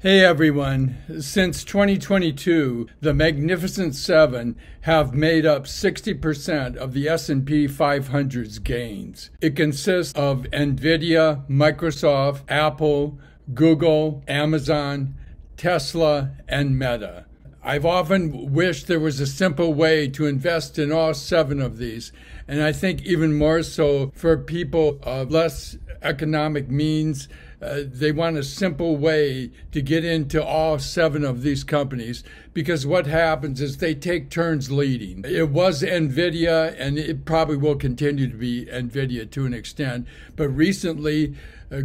Hey everyone, since 2022, the Magnificent Seven have made up 60% of the S&P 500's gains. It consists of Nvidia, Microsoft, Apple, Google, Amazon, Tesla, and Meta. I've often wished there was a simple way to invest in all seven of these, and I think even more so for people of less economic means. They want a simple way to get into all seven of these companies, because what happens is they take turns leading. It was Nvidia, and it probably will continue to be Nvidia to an extent, but recently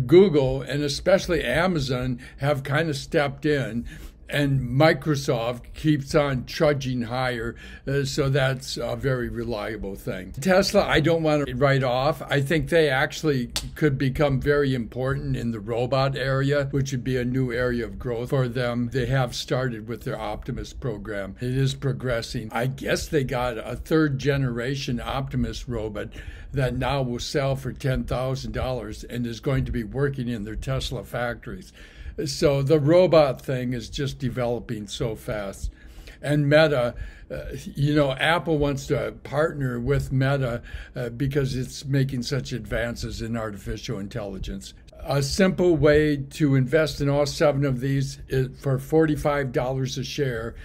Google and especially Amazon have kind of stepped in, and Microsoft keeps on trudging higher, so that's a very reliable thing. Tesla, I don't want to write off. I think they actually could become very important in the robot area, which would be a new area of growth for them. They have started with their Optimus program. It is progressing. I guess they got a third generation Optimus robot that now will sell for $10,000 and is going to be working in their Tesla factories. So the robot thing is just developing so fast. And Meta, Apple wants to partner with Meta because it's making such advances in artificial intelligence. A simple way to invest in all seven of these for $45 a share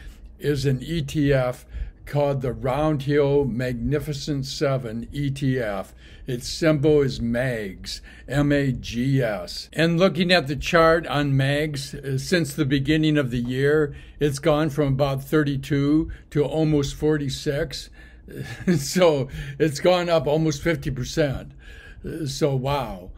is an ETF called the Roundhill Magnificent Seven ETF. Its symbol is MAGS, M-A-G-S. And looking at the chart on MAGS, since the beginning of the year, it's gone from about 32 to almost 46. So it's gone up almost 50%. So wow.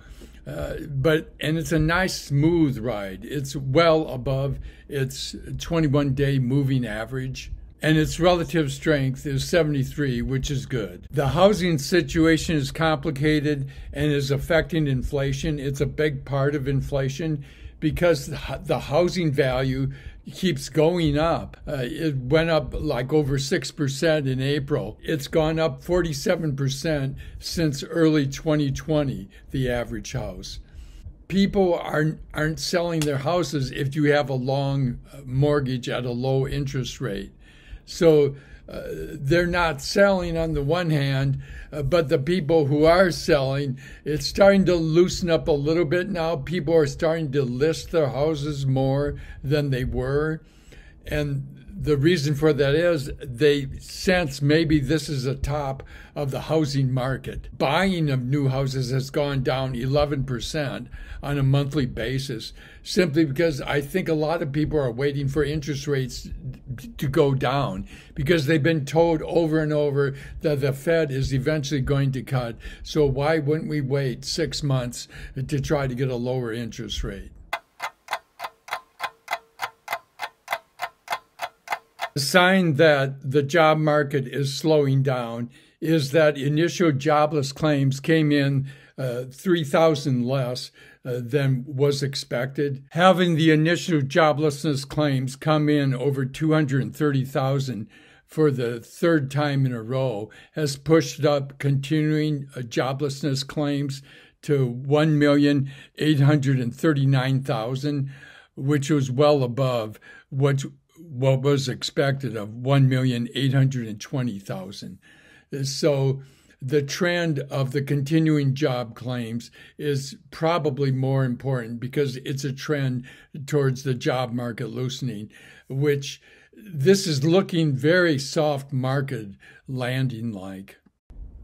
And it's a nice smooth ride. It's well above its 21-day moving average. And its relative strength is 73, which is good. The housing situation is complicated and is affecting inflation. It's a big part of inflation because the housing value keeps going up. It went up like over 6% in April. It's gone up 47% since early 2020, the average house. People aren't selling their houses if you have a long mortgage at a low interest rate. So they're not selling on the one hand, but the people who are selling, it's starting to loosen up a little bit now. People are starting to list their houses more than they were. And the reason for that is they sense maybe this is a top of the housing market. Buying of new houses has gone down 11% on a monthly basis, simply because I think a lot of people are waiting for interest rates to go down because they've been told over and over that the Fed is eventually going to cut. So why wouldn't we wait 6 months to try to get a lower interest rate? A sign that the job market is slowing down is that initial jobless claims came in 3,000 less than was expected. Having the initial joblessness claims come in over 230,000 for the third time in a row has pushed up continuing joblessness claims to 1,839,000, which was well above what was expected of 1,820,000. So the trend of the continuing job claims is probably more important because it's a trend towards the job market loosening, which this is looking very soft market landing like.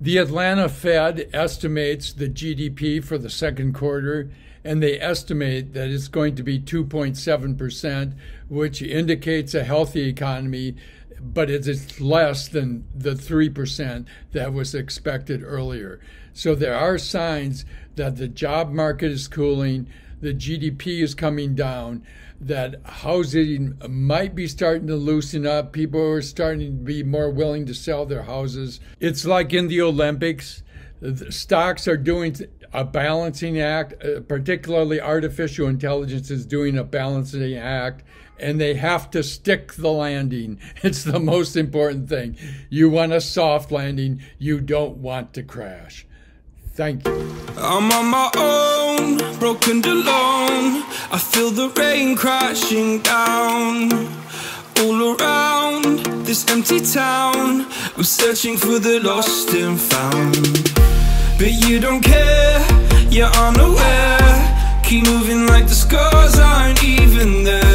The Atlanta Fed estimates the GDP for the second quarter, and they estimate that it's going to be 2.7%, which indicates a healthy economy, but it is less than the 3% that was expected earlier. So there are signs that the job market is cooling, the GDP is coming down, that housing might be starting to loosen up. People are starting to be more willing to sell their houses. It's like in the Olympics. The stocks are doing a balancing act, particularly artificial intelligence is doing a balancing act, and they have to stick the landing. It's the most important thing. You want a soft landing. You don't want to crash. Thank you. I'm on my own, broken alone. I feel the rain crashing down all around this empty town. I'm searching for the lost and found, but you don't care, you're unaware. Keep moving like the scars aren't even there.